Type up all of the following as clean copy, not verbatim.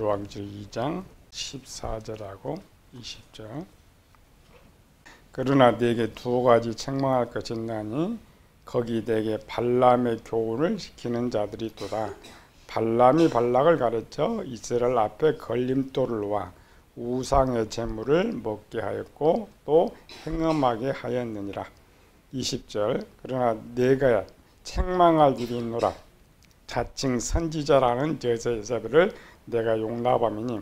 열왕기록 2장 14절하고 20절. 그러나 네게 두 가지 책망할 것이 있나니 거기 네게 발람의 교훈을 시키는 자들이 있도다. 발람이 발락을 가르쳐 이스라엘 앞에 걸림돌을 놓아 우상의 제물을 먹게 하였고 또 행음하게 하였느니라. 20절. 그러나 네가 책망할 일이 있노라. 자칭 선지자라는 여자벨을 내가 용납함이니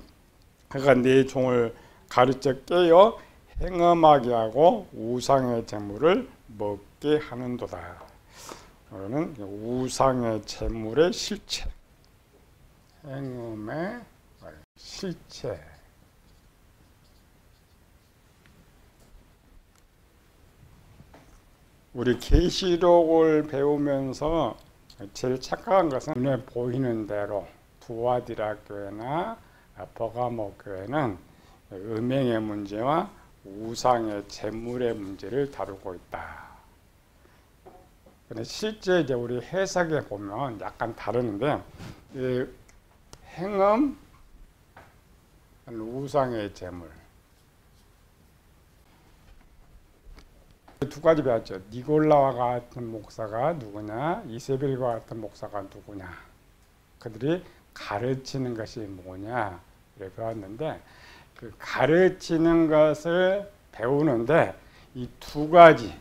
그가 네 종을 가르쳐 깨어 행음하게 하고 우상의 제물을 먹게 하는도다. 오늘은 우상의 제물의 실체, 행음의 실체. 우리 계시록을 배우면서 제일 착각한 것은 눈에 보이는 대로 두아디라 교회나 버가모 교회는 음행의 문제와 우상의 제물의 문제를 다루고 있다. 근데 실제 이제 우리 해석에 보면 약간 다르는데, 이 행음, 우상의 제물. 두 가지 배웠죠. 니골라와 같은 목사가 누구냐, 이세벨과 같은 목사가 누구냐, 그들이 가르치는 것이 뭐냐 이렇게 배웠는데, 그 가르치는 것을 배우는데 이 두 가지,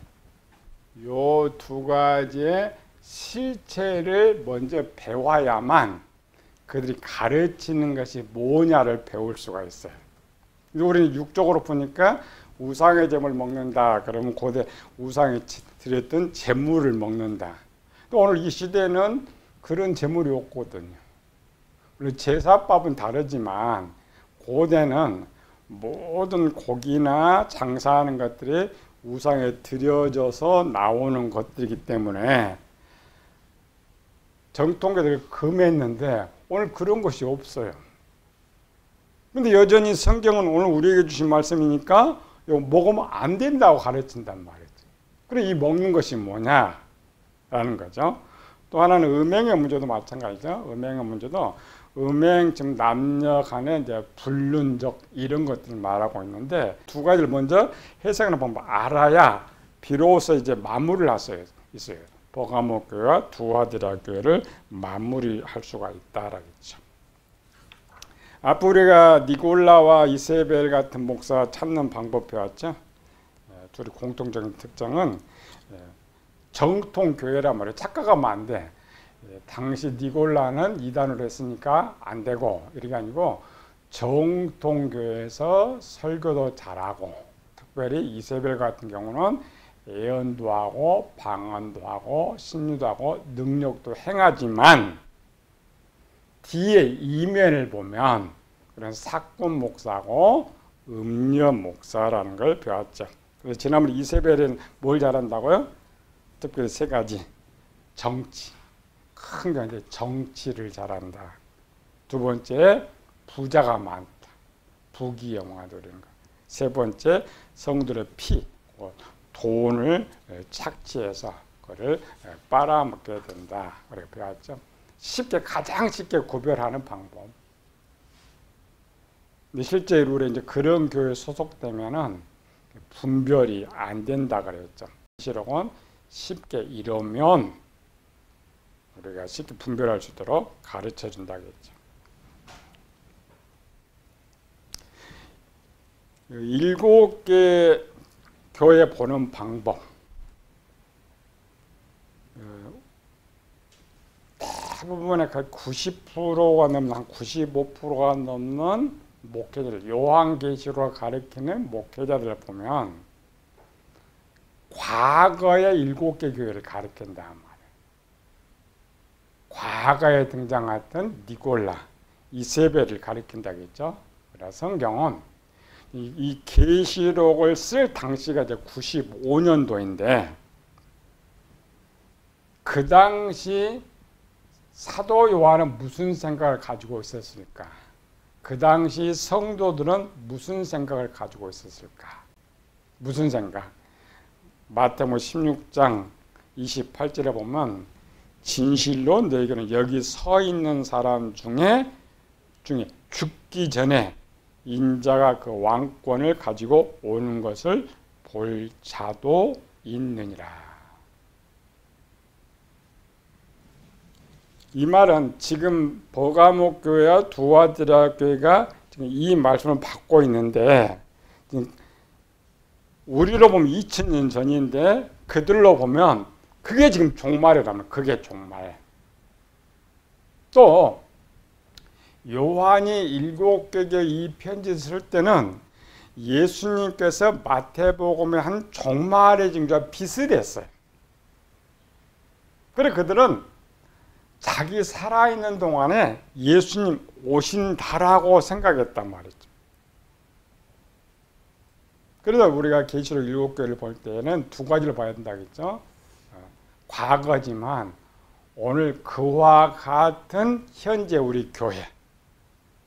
요 두 가지의 실체를 먼저 배워야만 그들이 가르치는 것이 뭐냐를 배울 수가 있어요. 우리는 육적으로 보니까 우상의 제물을 먹는다. 그러면 고대 우상이 드렸던 제물을 먹는다. 또 오늘 이 시대는 그런 제물이 없거든요. 물론 제사법은 다르지만 고대는 모든 고기나 장사하는 것들이 우상에 드려져서 나오는 것들이기 때문에 정통교들이 금했는데 오늘 그런 것이 없어요. 근데 여전히 성경은 오늘 우리에게 주신 말씀이니까 이거 먹으면 안 된다고 가르친단 말이죠. 그래, 이 먹는 것이 뭐냐라는 거죠. 또 하나는 음행의 문제도 마찬가지죠. 음행의 문제도 음행, 지금 남녀 간에 이제 불륜적 이런 것들을 말하고 있는데 두 가지를 먼저 해석하는 방법 알아야 비로소 이제 마무리를 할 수 있어요. 버가모 교회와 두아디라 교회를 마무리할 수가 있다라겠죠. 앞으로 우리가 니골라와 이세벨 같은 목사 찾는 방법 배웠죠. 둘이 공통적인 특징은 정통 교회란 말이에요. 착각하면 안 돼. 당시 니골라는 이단으로 했으니까 안 되고 이게 아니고 정통교회에서 설교도 잘하고 특별히 이세벨 같은 경우는 예언도 하고 방언도 하고 신유도 하고 능력도 행하지만 뒤에 이면을 보면 그런 사꾼 목사고 음녀 목사라는 걸 배웠죠. 그래서 지난번에 이세벨은 뭘 잘한다고요? 특별히 세 가지. 정치. 큰 게 이제 정치를 잘한다. 두 번째, 부자가 많다. 부귀영화도 이런 거. 세 번째, 성들의 피, 돈을 착취해서 그거를 빨아먹게 된다. 그렇게 배웠죠. 가장 쉽게 구별하는 방법. 근데 실제로 우리 이제 그런 교회 소속되면은 분별이 안 된다 그랬죠. 실록은 쉽게 이러면 우리가 쉽게 분별할 수 있도록 가르쳐 준다겠죠. 7개 교회 보는 방법. 대부분의 90%가 넘는 한 95%가 넘는 목회자들, 요한계시록을 가르치는 목회자들을 보면 과거의 7개 교회를 가르친다 말이에요. 과거에 등장했던 니골라, 이세벨을 가리킨다겠죠. 그래서 성경은 이 계시록을 쓸 당시가 이제 95년도인데 그 당시 사도 요한은 무슨 생각을 가지고 있었을까? 그 당시 성도들은 무슨 생각을 가지고 있었을까? 무슨 생각? 마태복음 16장 28절에 보면 진실로 너희에게는 여기 서 있는 사람 중에 중에 죽기 전에 인자가 그 왕권을 가지고 오는 것을 볼 자도 있느니라. 이 말은 지금 버가모 교회와 두아디라 교회가 지금 이 말씀을 받고 있는데, 우리로 보면 2000년 전인데 그들로 보면 그게 지금 종말이라면 그게 종말. 또 요한이 7개의 이 편지 쓸 때는 예수님께서 마태복음에 한 종말의 징조와 비슷했어요. 그래 그들은 자기 살아있는 동안에 예수님 오신다라고 생각했단 말이죠. 그래서 우리가 계시록 7교회를 볼 때는 두 가지를 봐야 된다겠죠. 과거지만 오늘 그와 같은 현재 우리 교회,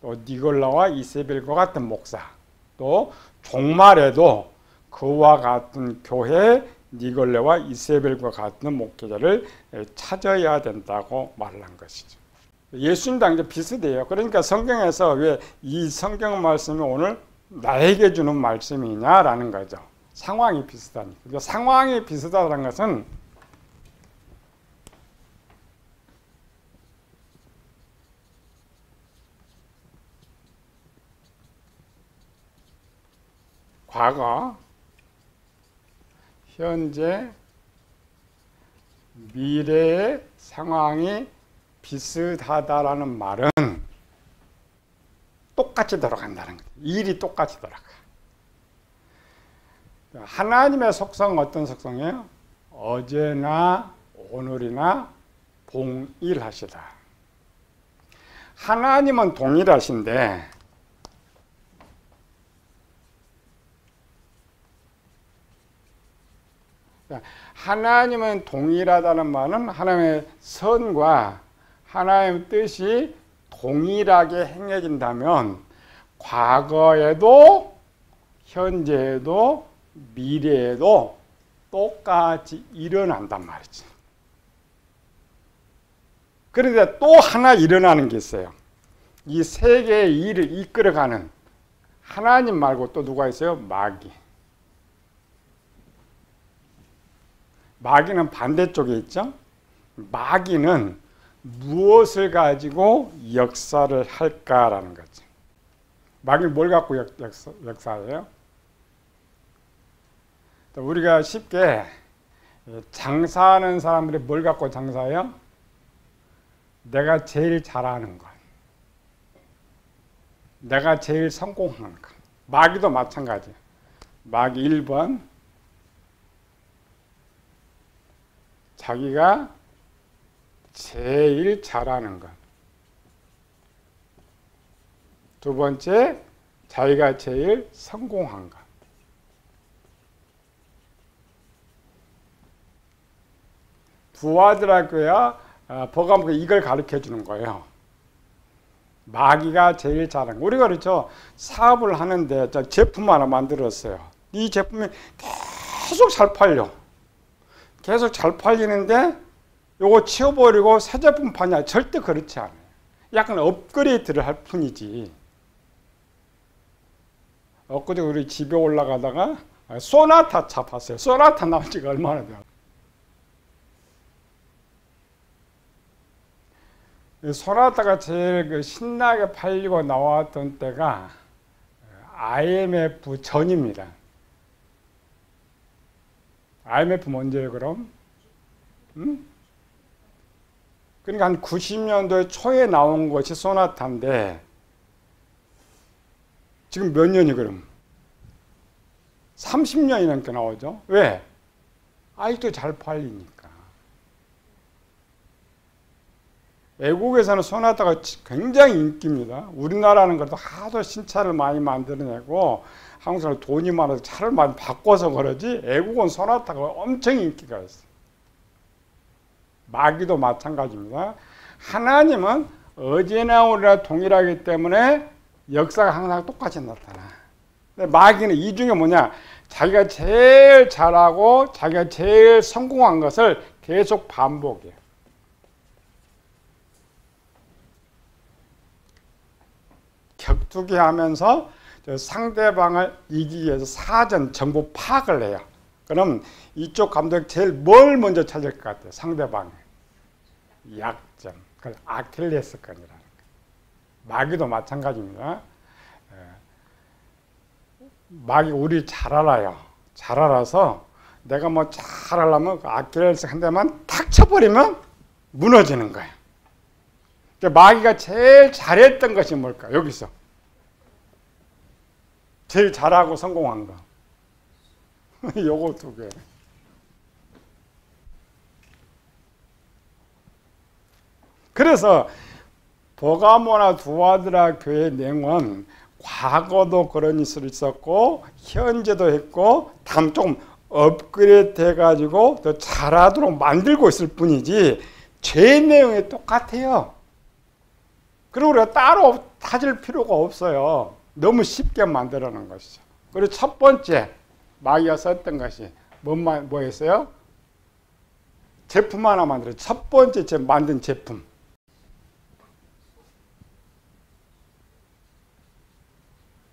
또 니골라와 이세벨과 같은 목사, 또 종말에도 그와 같은 교회, 니골레와 이세벨과 같은 목회자를 찾아야 된다고 말한 것이죠. 예수님도 이제 비슷해요. 그러니까 성경에서 왜 이 성경 말씀이 오늘 나에게 주는 말씀이냐라는 거죠. 상황이 비슷하니까. 그러니까 상황이 비슷하다는 것은 과거, 현재, 미래의 상황이 비슷하다라는 말은 똑같이 돌아간다는 거예요. 일이 똑같이 돌아가. 하나님의 속성은 어떤 속성이에요? 어제나 오늘이나 동일하시다. 하나님은 동일하신데 하나님은 동일하다는 말은 하나님의 선과 하나님의 뜻이 동일하게 행해진다면 과거에도 현재에도 미래에도 똑같이 일어난단 말이지. 그런데 또 하나 일어나는 게 있어요. 이 세계의 일을 이끌어가는 하나님 말고 또 누가 있어요? 마귀. 마귀는 반대쪽에 있죠. 마귀는 무엇을 가지고 역사를 할까라는 거죠. 마귀는 뭘 갖고 역사해요? 우리가 쉽게 장사하는 사람들이 뭘 갖고 장사해요? 내가 제일 잘하는 것, 내가 제일 성공하는 것. 마귀도 마찬가지예요. 마귀 1번 자기가 제일 잘하는 것. 두 번째, 자기가 제일 성공한 것. 두아디라 교회와 버가모 교회 이걸 가르쳐 주는 거예요. 마귀가 제일 잘하는 거. 우리가 그렇죠. 사업을 하는데 제품 하나 만들었어요. 이 제품이 계속 잘 팔려. 계속 잘 팔리는데 요거 치워버리고 새 제품 파냐? 절대 그렇지 않아요. 약간 업그레이드를 할 뿐이지. 엊그제 우리 집에 올라가다가 소나타 차 봤어요. 소나타 나온 지가 얼마나 돼요? 소나타가 제일 신나게 팔리고 나왔던 때가 IMF 전입니다. IMF 언제예요, 그럼? 그러니까 한 90년도 초에 나온 것이 소나타인데 지금 몇 년이 그럼? 30년이 넘게 나오죠. 왜? 아직도 잘 팔리니까. 외국에서는 소나타가 굉장히 인기입니다. 우리나라는 그래도 하도 신차를 많이 만들어내고 한국 사람 돈이 많아서 차를 많이 바꿔서 그러지 외국은 소나타가 엄청 인기가 있어요. 마귀도 마찬가지입니다. 하나님은 어제나 오늘이나 동일하기 때문에 역사가 항상 똑같이 나타나. 근데 마귀는 이 중에 뭐냐? 자기가 제일 잘하고 자기가 제일 성공한 것을 계속 반복해요. 다투게 하면서 상대방을 이기기 위해서 사전 정보 파악을 해요. 그럼 이쪽 감독이 제일 뭘 먼저 찾을 것 같아요? 상대방의 약점. 그걸 아킬레스건이라는 거예요. 마귀도 마찬가지입니다. 마귀 우리 잘 알아요. 잘 알아서 내가 뭐 잘하려면 아킬레스 한 대만 탁 쳐버리면 무너지는 거예요. 마귀가 제일 잘했던 것이 뭘까? 여기서 제일 잘하고 성공한 거. 요거 두 개. 그래서 버가모나 두아드라 교회 내용은 과거도 그런 일이 있었고 현재도 했고 다음 조금 업그레이드 해가지고 더 잘하도록 만들고 있을 뿐이지 죄 내용이 똑같아요. 그리고 우리가 따로 따질 필요가 없어요. 너무 쉽게 만들어 놓은 것이죠. 그리고 첫 번째 마귀가 썼던 것이 뭐였어요? 제품 하나 만들어요. 첫 번째 만든 제품.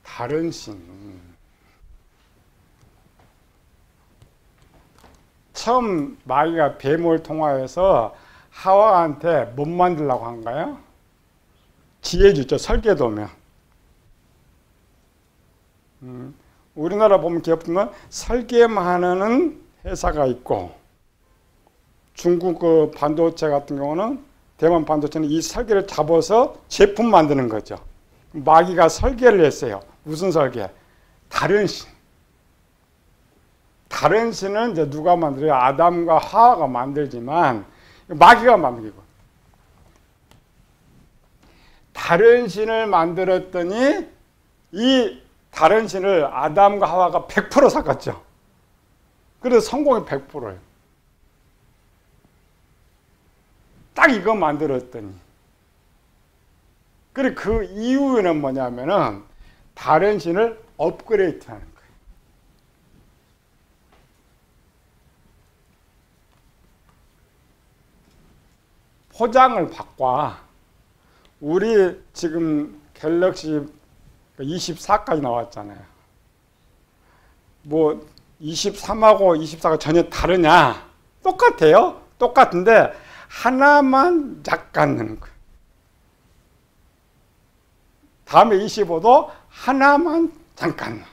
다른 신. 처음 마귀가 뱀을 통하여서 하와한테 못 만들라고 한가요? 지혜주죠. 설계도면. 우리나라 보면 기업 보면 설계만 하는 회사가 있고 중국 그 반도체 같은 경우는 대만 반도체는 이 설계를 잡아서 제품 만드는 거죠. 마귀가 설계를 했어요. 무슨 설계? 다른 신. 다른 신은 이제 누가 만들어요? 아담과 하와가 만들지만 마귀가 만들고 다른 신을 만들었더니 이 다른 신을 아담과 하와가 100% 삭았죠. 그래서 성공이 100%예요. 딱 이거 만들었더니. 그리고 그 이유는 뭐냐면은 다른 신을 업그레이드 하는 거예요. 포장을 바꿔. 우리 지금 갤럭시 24까지 나왔잖아요. 뭐 23하고 24가 전혀 다르냐? 똑같아요. 똑같은데 하나만 약간 넣는 거예요. 다음에 25도 하나만 잠깐.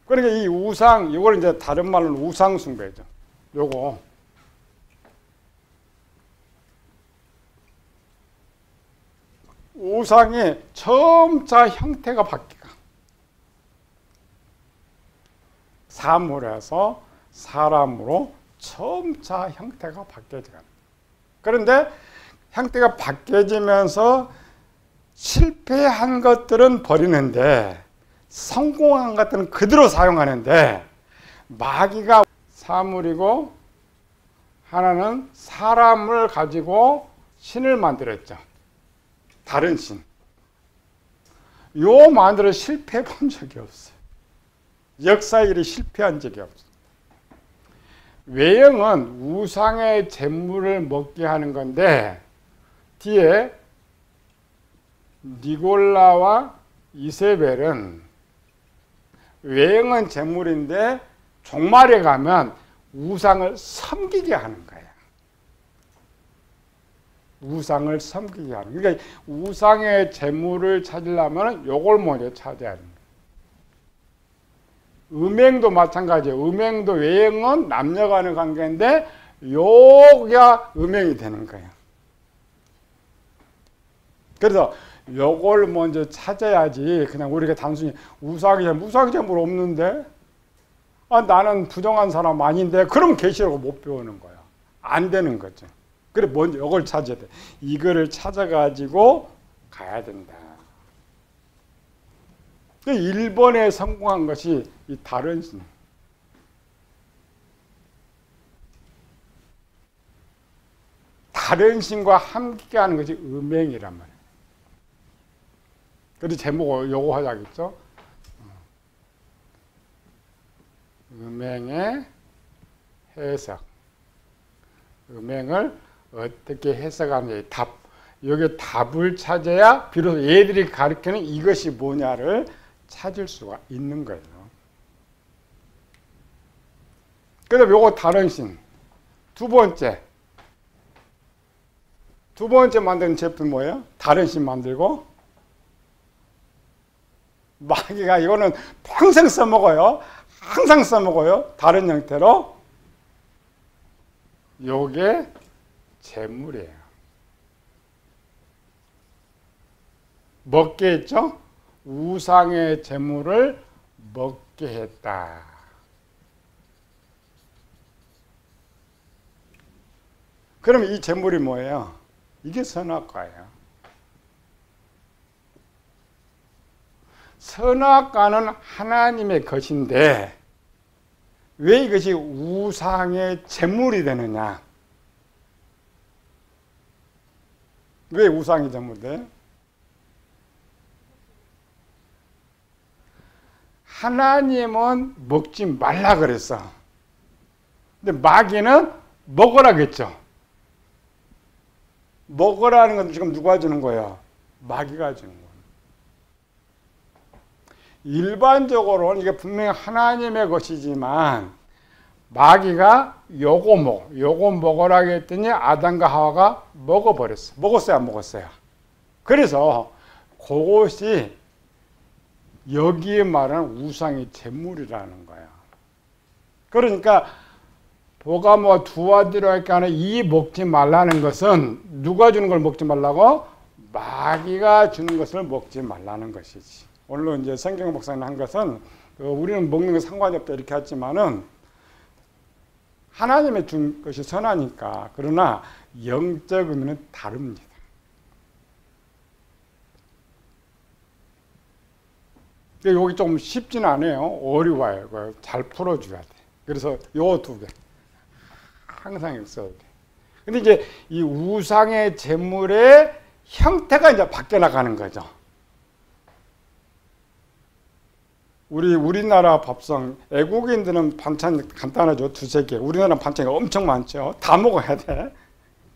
그러니까 이 우상, 이걸 이제 다른 말로는 우상 숭배죠. 요거. 우상이 점차 형태가 바뀌가. 사물에서 사람으로 점차 형태가 바뀌어져가는. 그런데 형태가 바뀌어지면서 실패한 것들은 버리는데 성공한 것들은 그대로 사용하는데 마귀가 사물이고 하나는 사람을 가지고 신을 만들었죠. 다른 신. 요 만들어 실패해 본 적이 없어요. 역사에 이리 실패한 적이 없어요. 외형은 우상의 재물을 먹게 하는 건데 뒤에 니골라와 이세벨은 외형은 재물인데 종말에 가면 우상을 섬기게 하는 거예요. 우상을 섬기게 하는. 그러니까 우상의 재물을 찾으려면 요걸 먼저 찾아야 합니다. 음행도 마찬가지예요. 음행도 외형은 남녀 간의 관계인데 요가 음행이 되는 거예요. 그래서 요걸 먼저 찾아야지 그냥 우리가 단순히 우상의 재물 없는데 나는 부정한 사람 아닌데 그럼 계시라고 못 배우는 거야. 안 되는 거죠. 그래 먼저 요걸 찾아야 돼. 이거를 찾아가지고 가야 된다. 일본에 성공한 것이 이 다른 신. 다른 신과 함께 하는 것이 음행이란 말이에요. 그래서 제목을 요거 하자겠죠? 음행의 해석. 음행을 어떻게 해석하는지 답. 여기 답을 찾아야 비로소 얘들이 가르치는 이것이 뭐냐를 찾을 수가 있는 거예요. 그다음 요거 다른 신. 두 번째 만드는 제품 뭐예요? 다른 신 만들고 마귀가 이거는 평생 써먹어요. 항상 써먹어요. 다른 형태로. 요게 재물이에요. 먹게 했죠? 우상의 재물을 먹게 했다. 그럼 이 재물이 뭐예요? 이게 선악과예요. 선악과는 하나님의 것인데 왜 이것이 우상의 재물이 되느냐? 왜 우상의 재물이 돼요? 하나님은 먹지 말라 그랬어. 근데 마귀는 먹으라 그랬죠. 먹으라는 건 지금 누가 주는 거예요? 마귀가 주는 거예요. 일반적으로는 이게 분명히 하나님의 것이지만 마귀가 요거 먹으라 했더니 아담과 하와가 먹어버렸어. 먹었어요, 안 먹었어요? 그래서 그것이 여기에 말하는 우상의 재물이라는 거야. 그러니까 보가 뭐 두 아들로 할까 하는 이 먹지 말라는 것은 누가 주는 걸 먹지 말라고? 마귀가 주는 것을 먹지 말라는 것이지. 오늘 이제 성경 목사님 한 것은 우리는 먹는 거 상관이 없다 이렇게 했지만은 하나님의 준 것이 선하니까. 그러나 영적 의미는 다릅니다. 여기 좀 쉽지는 않아요. 어려워요. 잘 풀어줘야 돼. 그래서 요 두 개 항상 써야 돼. 근데 이제 이 우상의 재물의 형태가 이제 바뀌어 나가는 거죠. 우리나라 밥상, 애국인들은 반찬 간단하죠. 두세 개. 우리나라는 반찬이 엄청 많죠. 다 먹어야 돼.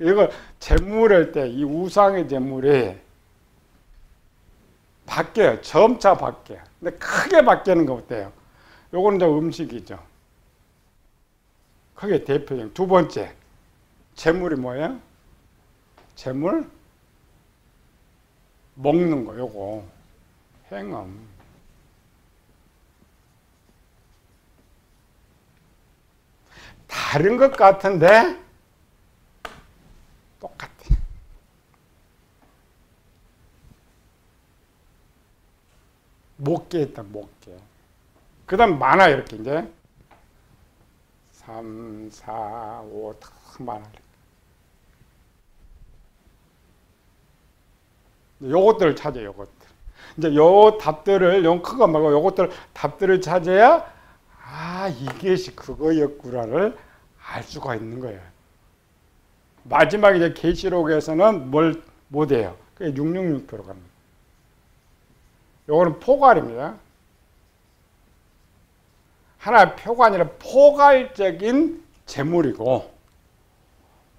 이거 재물할 때 이 우상의 재물이 바뀌어요. 점차 바뀌어요. 근데 크게 바뀌는 거 어때요? 요거는 이제 음식이죠. 크게 대표적인. 두 번째, 재물이 뭐예요? 재물? 먹는 거, 요거. 행음. 다른 것 같은데 똑같아. 못게 했다, 못게. 그 다음 많아, 이렇게 이제. 3, 4, 5, 다 많아. 요것들을 찾아요, 요것들. 이제 요 답들을, 요 크거 말고 요것들 답들을 찾아야, 아, 이것이 그거였구나를 알 수가 있는 거예요. 마지막에 이제 계시록에서는 뭘 못해요. 그게 666표로 갑니다. 요거는 포괄입니다. 하나의 표가 아니라 포괄적인 재물이고,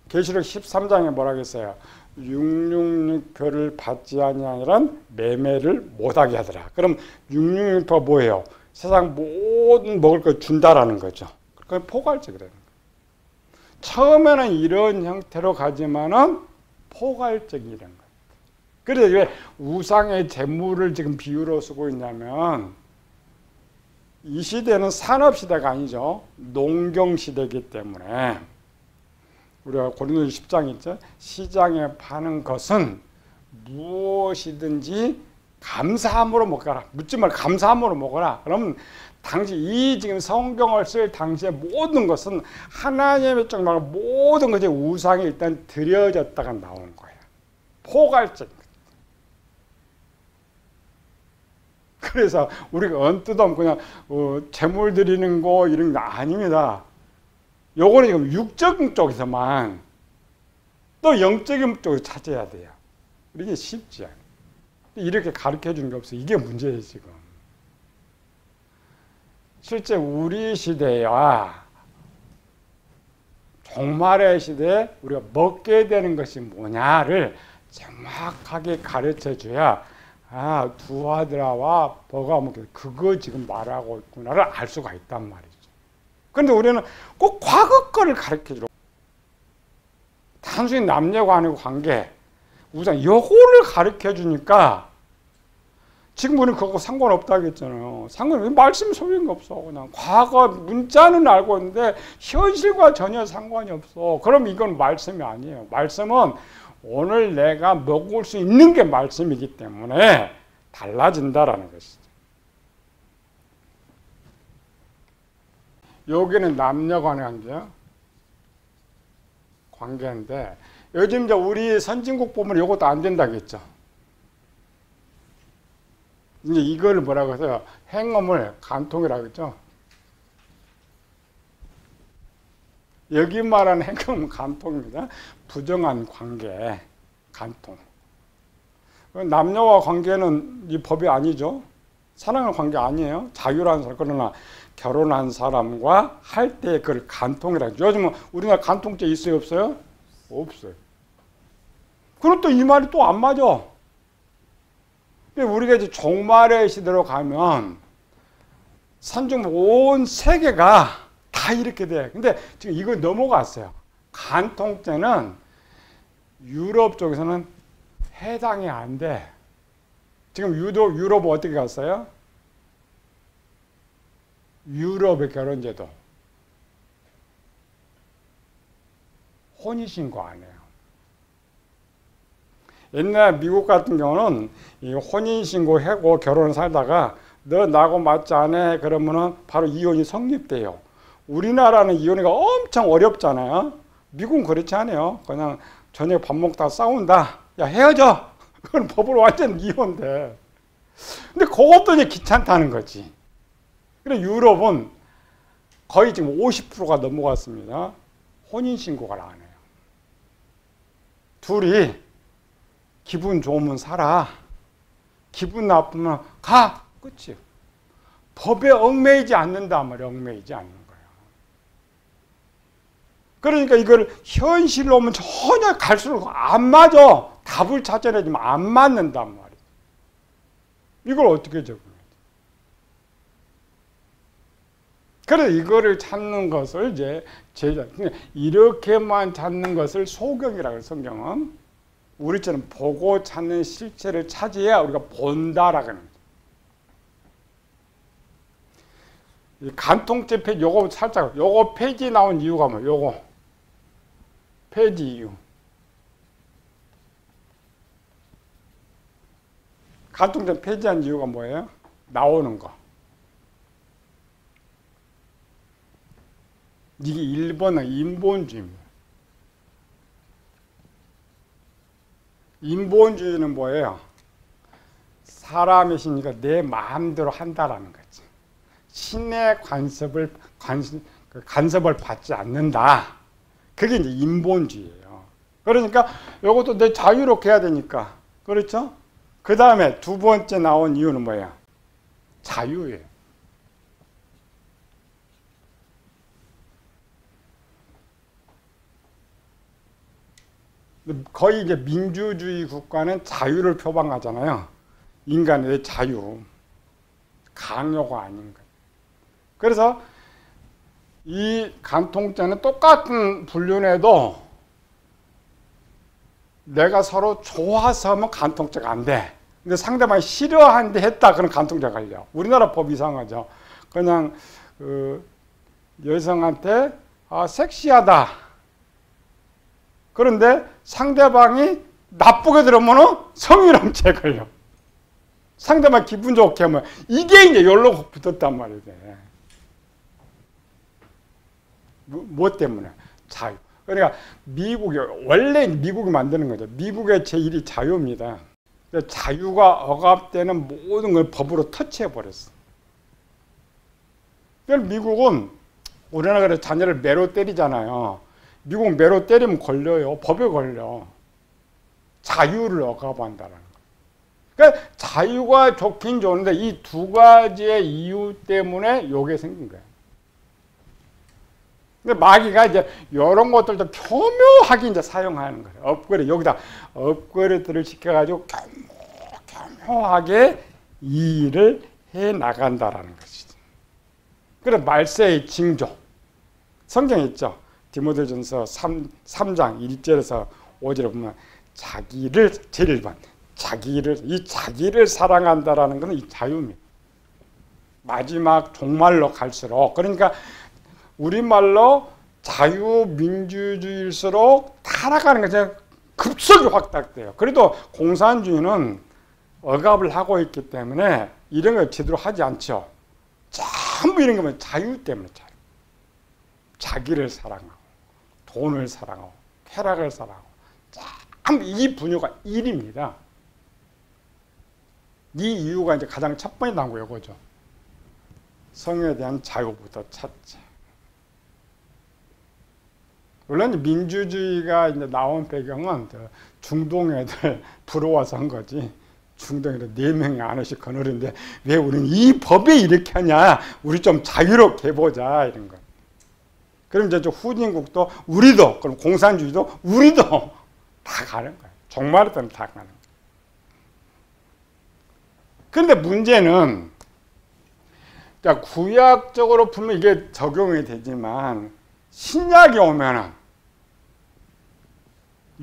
계시록 13장에 뭐라고 했어요? 666표를 받지 아니하니란 매매를 못하게 하더라. 그럼 666표가 뭐예요? 세상 모든 먹을 걸 준다라는 거죠. 그건 포괄적이라는 거예요. 처음에는 이런 형태로 가지만은 포괄적이라는 거예요. 그래서 왜 우상의 재물을 지금 비유로 쓰고 있냐면, 이 시대는 산업시대가 아니죠. 농경시대이기 때문에 우리가 고린도전서 10장 있죠. 시장에 파는 것은 무엇이든지 감사함으로 먹어라. 묻지 말고 감사함으로 먹어라. 그러면 당시 이 지금 성경을 쓸 당시의 모든 것은 하나님의 쪽 말고 모든 것이 우상이 일단 드려졌다가 나오는 거예요. 포괄적. 그래서 우리가 언뜻 없이 그냥 재물 드리는 거 이런 거 아닙니다. 요거는 지금 육적인 쪽에서만, 또 영적인 쪽을 찾아야 돼요. 이게 쉽지 않아요. 이렇게 가르쳐 주는 게 없어요. 이게 문제예요, 지금. 실제 우리 시대와 종말의 시대에 우리가 먹게 되는 것이 뭐냐를 정확하게 가르쳐줘야 아, 두 아들아와 버가 먹게 그거 지금 말하고 있구나를 알 수가 있단 말이죠. 그런데 우리는 꼭 과거 거를 가르쳐줘. 단순히 남녀간의 관계, 우선 요거를 가르쳐주니까 지금 우리는 그거 상관없다고 했잖아요. 말씀 소용이 없어. 그냥 과거 문자는 알고 있는데 현실과 전혀 상관이 없어. 그럼 이건 말씀이 아니에요. 말씀은 오늘 내가 먹을 수 있는 게 말씀이기 때문에 달라진다라는 것이죠. 여기는 남녀 간의 관계인데 요즘 이제 우리 선진국 보면 이것도 안 된다고 했죠. 이제 이걸 뭐라고 해서 행음을 간통이라고 했죠. 여기 말하는 행음은 간통입니다. 부정한 관계, 간통. 남녀와 관계는 이 법이 아니죠. 사랑의 관계 아니에요. 자유라는 사람. 그러나 결혼한 사람과 할 때 그걸 간통이라고 하죠. 요즘은 우리나라 간통죄 있어요, 없어요? 없어요. 그럼 또 이 말이 또 안 맞아. 우리가 이제 종말의 시대로 가면 산중 온 세계가 다 이렇게 돼. 근데 지금 이거 넘어갔어요. 간통죄는 유럽 쪽에서는 해당이 안 돼. 지금 유럽 어떻게 갔어요? 유럽의 결혼제도 혼인신고 안 해요. 옛날 미국 같은 경우는 이 혼인신고 하고 결혼을 살다가 너 나하고 맞지 않아? 그러면은 바로 이혼이 성립돼요. 우리나라는 이혼이 엄청 어렵잖아요. 미국은 그렇지 않아요. 그냥 저녁 밥 먹다가 싸운다. 야, 헤어져. 그건 법으로 완전 이혼돼. 근데 그것도 이제 귀찮다는 거지. 그래 유럽은 거의 지금 50%가 넘어갔습니다. 혼인신고를 안 해요. 둘이 기분 좋으면 살아. 기분 나쁘면 가. 끝이에요. 법에 얽매이지 않는단 말이에요. 얽매이지 않는 거예요. 그러니까 이걸 현실로 오면 전혀 갈수록 안 맞아. 답을 찾아내지만 안 맞는단 말이에요. 이걸 어떻게 적용해야 돼? 그래서 이거를 찾는 것을 이제 이렇게만 찾는 것을 소경이라고 해요. 성경은. 우리처럼 보고 찾는 실체를 찾아야 우리가 본다라고 하는 거죠. 이 간통죄 페이지, 요거 살짝, 요거 페이지 나온 이유가 뭐예요? 요거. 페이지 이유. 간통죄 폐지한 이유가 뭐예요? 나오는 거. 이게 1번은 인본주의입니다. 인본주의는 뭐예요? 사람이시니까 내 마음대로 한다라는 거지. 신의 간섭을 받지 않는다. 그게 이제 인본주의예요. 그러니까 이것도 내 자유롭게 해야 되니까. 그렇죠? 그 다음에 두 번째 나온 이유는 뭐예요? 자유예요. 거의 이제 민주주의 국가는 자유를 표방하잖아요. 인간의 자유. 강요가 아닌 거예요. 그래서 이 간통죄는 똑같은 불륜에도 내가 서로 좋아서 하면 간통죄가 안 돼. 근데 상대방이 싫어하는데 했다. 그럼 간통죄가 걸려. 우리나라 법 이상하죠. 그냥 여성한테 섹시하다. 그런데 상대방이 나쁘게 들으면 성희롱죄 걸려. 상대방 기분 좋게 하면 이게 이제 연락 붙었단 말이에요. 뭐 때문에? 자유. 그러니까 원래 미국이 만드는 거죠. 미국의 제1이 자유입니다. 자유가 억압되는 모든 걸 법으로 터치해버렸어. 미국은 우리나라 자녀를 매로 때리잖아요. 미국 매로 때리면 걸려요. 법에 걸려. 자유를 억압한다는 거. 그러니까 자유가 좋긴 좋은데 이 두 가지의 이유 때문에 이게 생긴 거예요. 근데 마귀가 이제 이런 것들도 교묘하게 이제 사용하는 거예요. 업그레이드, 여기다 업그레이드를 시켜가지고 교묘하게 이 일을 해 나간다라는 것이죠. 그래서 말세의 징조. 성경에 있죠. 디모데전서 3장 1절에서 5절에 보면 자기를 제일 1번 자기를 사랑한다라는 것은 이 자유입니다. 마지막 종말로 갈수록, 그러니까 우리말로 자유민주주의일수록 타락하는 것이 급속히 확답돼요. 그래도 공산주의는 억압을 하고 있기 때문에 이런 걸 제대로 하지 않죠. 전부 이런 거면 자유 때문에 자유. 자기를 사랑하고 돈을 사랑하고 쾌락을 사랑하고 전부 이 분유가 일입니다. 이 이유가 이제 가장 첫 번째 나온 거 이거죠. 성에 대한 자유부터 찾자. 물론 민주주의가 이제 나온 배경은 중동 애들 부러워서 한 거지. 중동 애들 4명이 안씩 거느리는데 왜 우리는 이 법에 이렇게 하냐? 우리 좀 자유롭게 해보자 이런 거. 그럼 이제 후진국도 우리도, 그럼 공산주의도 우리도 다 가는 거예요. 종말에 때는 다 가는 거예요. 그런데 문제는 구약적으로 보면 이게 적용이 되지만 신약이 오면은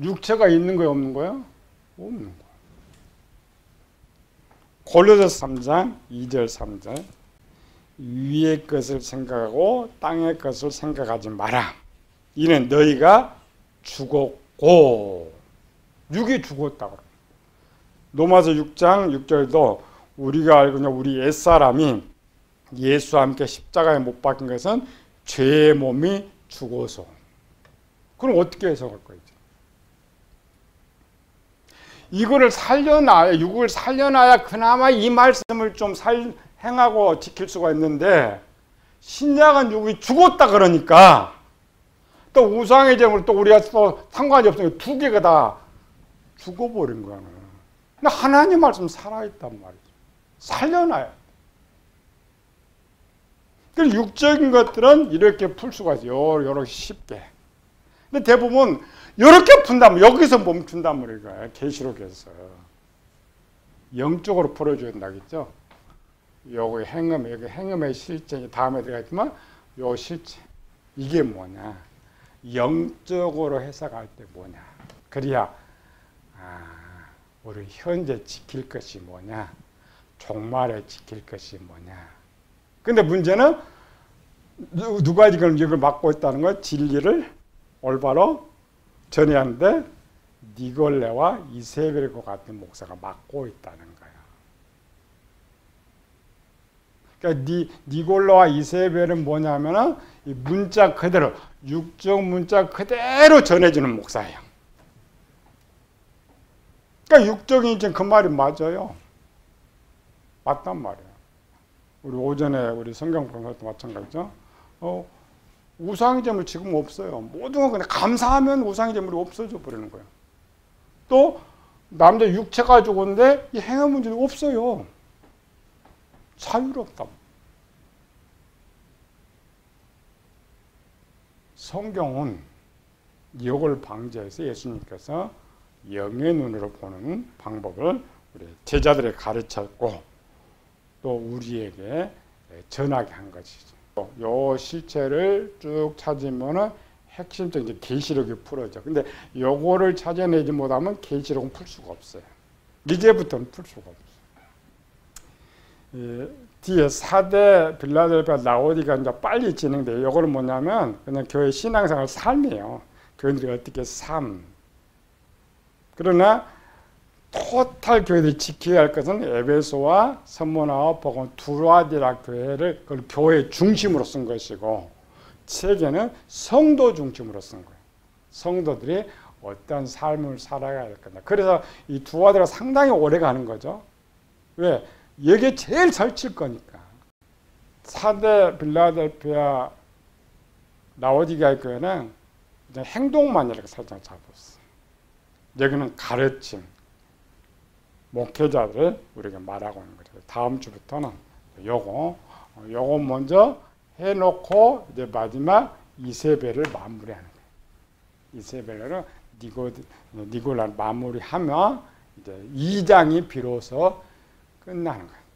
육체가 있는 거예요, 없는 거예요? 없는 거예요. 골로새서 3장 2절 3절 위의 것을 생각하고 땅의 것을 생각하지 마라. 이는 너희가 죽었고, 육이 죽었다고. 로마서 6장 6절도 우리가 알고 있는 우리 옛사람이 예수와 함께 십자가에 못 박힌 것은 죄의 몸이 죽어서. 그럼 어떻게 해석할 거예요? 이거를 살려놔야, 육을 살려놔야 그나마 이 말씀을 좀 행하고 지킬 수가 있는데, 신약은 육이 죽었다 그러니까 또 우상의 제물 또 우리가 또 상관이 없으니까 두 개가 다 죽어버린 거야. 근데 하나님 말씀 살아있단 말이죠. 살려놔야. 그 육적인 것들은 이렇게 풀 수가 있어요. 이렇게 쉽게. 근데 대부분 이렇게 푼다면 여기서 멈춘단 말이에요. 계시록에서 영적으로 풀어줘야 된다겠죠. 여기 행음, 여기 행음의 실제 다음에 들어가지만 요 실제 이게 뭐냐? 영적으로 해석할 때 뭐냐? 그래야 우리 현재 지킬 것이 뭐냐? 종말에 지킬 것이 뭐냐? 근데 문제는 누가 지금 이걸 맡고 있다는 거야? 진리를 올바로 전해야 하는데 니골레와 이세벨과 같은 목사가 맡고 있다는 거야. 그러니까 니골레와 이세벨은 뭐냐면은 이 문자 그대로, 육적 문자 그대로 전해주는 목사예요. 그러니까 육적인 그 말이 맞아요. 맞단 말이에요. 우리 오전에 우리 성경 강사도 마찬가지죠. 우상의 제물 지금 없어요. 모든 건 그냥 감사하면 우상의 제물이 없어져 버리는 거예요. 또 남자 육체 가지고 온데 이 행위 문제는 없어요. 자유롭다. 성경은 이걸 방지해서 예수님께서 영의 눈으로 보는 방법을 우리 제자들에 가르쳤고 또 우리에게 전하게 한 것이죠. 요 실체를 쭉 찾으면은 핵심적인 계시록이 풀어져. 근데 요거를 찾아내지 못하면 계시록은 풀 수가 없어요. 이제부터는 풀 수가 없어요. 뒤에 4대 빌라델피아 라오디가 이제 빨리 진행돼요. 요거는 뭐냐면 그냥 교회 신앙생활 삶이에요. 교인들이 어떻게 그러나 토탈 교회들이 지켜야 할 것은 에베소와 선모나와 복음 두라디라 교회를 그걸 교회 중심으로 쓴 것이고, 세계는 성도 중심으로 쓴 거예요. 성도들이 어떤 삶을 살아야 할 거냐. 그래서 이 두라디가 상당히 오래 가는 거죠. 왜? 여기에 제일 설칠 거니까. 4대 빌라델피아 라오디게아 교회는 행동만 이렇게 살짝 잡았어. 여기는 가르침, 목회자들을 우리가 말하고 있는 거죠. 다음 주부터는 요거 먼저 해놓고 이제 마지막 이세벨을 마무리하는 거예요. 이세벨을 니골라 마무리하면 이제 2장이 비로소 끝나는 거예요.